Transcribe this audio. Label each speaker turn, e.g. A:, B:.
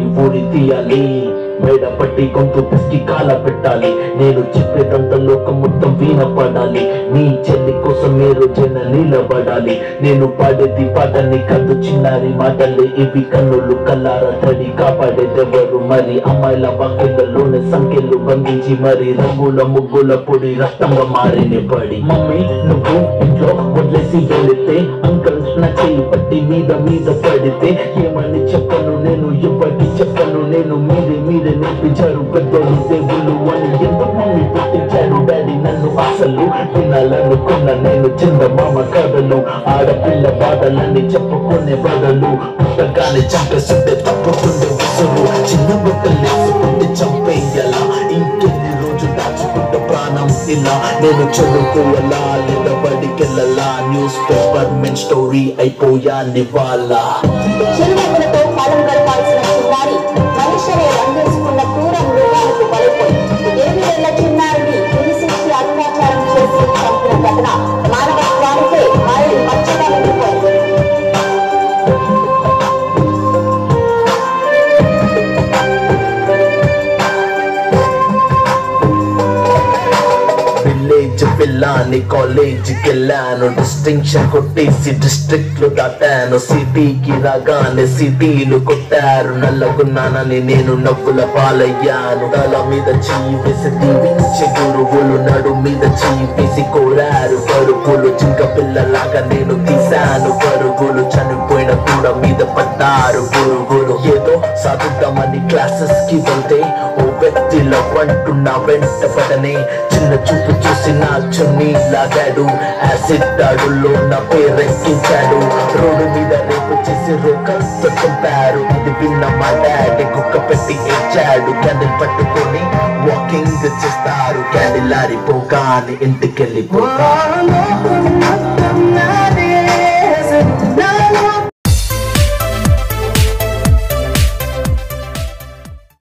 A: వాణ్ణి ఊరి తీయాలి, మేడ పట్టి గొంతు పిసికి కాల పెట్టాలి. నేను చెప్పేదంతా లోకం మొత్తం వినపడాలి. నీ చెల్లి కోసం మీరు జన నిలబడాలి. నేను పాడేది పాటని కాదు చిన్నారి మాటలే ఇవి. కన్నులు కల్లార తడి కాపాడేదెవరు మరి? అమ్మాయిల వాక్యలలోనే సంఖ్యలు బంధించి మరి రంగుల ముగ్గుల పొడి రక్తంగా మారిన పడి. మమ్మీ నువ్వు ఇంట్లో వదిలేసి వెళితే, అంకల్ నా చెయ్యి పట్టి మీద మీద పడితే ఏమని చెప్పను నేను, ఎవరికి చెప్పను నేను. మీరే నేర్పించారు పెద్దలు దేవుళ్ళు అని. ఎంత మమ్మీ పుట్టించారు డాడీ నన్ను. అసలు వినాలనుకున్న నేను చందమామ కథలు, ఆడపిల్ల బాధలన్నీ చెప్పుకునే బదులు పుట్టగానే చంపేస్తుంటే తప్పుతుండే విసురు. చిన్న బట్టలేసుకుంటే చంపేయాలా, ఇంకెన్ని రోజు దాచుకుంటే ప్రాణం ఇలా. నేను చదువుకోవాలా లేదా బడికెళ్ళాలా, న్యూస్ పేపర్ మెన్ స్టోరీ అయిపోయాని వాళ్ళ. విలేజ్ పిల్లాని కాలేజీకి వెళ్ళాను, డిస్టింక్షన్ కొట్టేసి డిస్ట్రిక్ట్ లో దాటాను. సిటీకి రాగానే సిటీలు కొట్టారు, నల్లగున్నానని నేను నవ్వుల పాలయ్యాను. తల మీద చెయ్యి వేసి దీవించే గురువులు, నడు మీద చెయ్యి వేసి కోరారు పరుగులు. జింక పిల్లలాగా నేను తీశాను పరుగులు, చనిపోయిన కూడా మీద పడ్డారు గురుగులు. ఏదో సాధిద్దామని క్లాసెస్ కి వెళ్తే ఓ వ్యక్తిలో అంటున్నా వెంట పడనే. చిన్న చూపు చూసి నా చున్నీ లాగాడు, యాసిడ్ దాడుల్లో నా పేరెక్కించాడు. రోడ్డు మీద రేపు చేసి రోకల్తో చంపారు. ఇది విన్న మా డాడీ కుక్క పెట్టి ఇచ్చాడు. క్యాండిల్ పట్టుకొని వాకింగ్ చేస్తారు, క్యాండిల్ ఆరిపోగానే ఇంటికెళ్ళిపోతారు.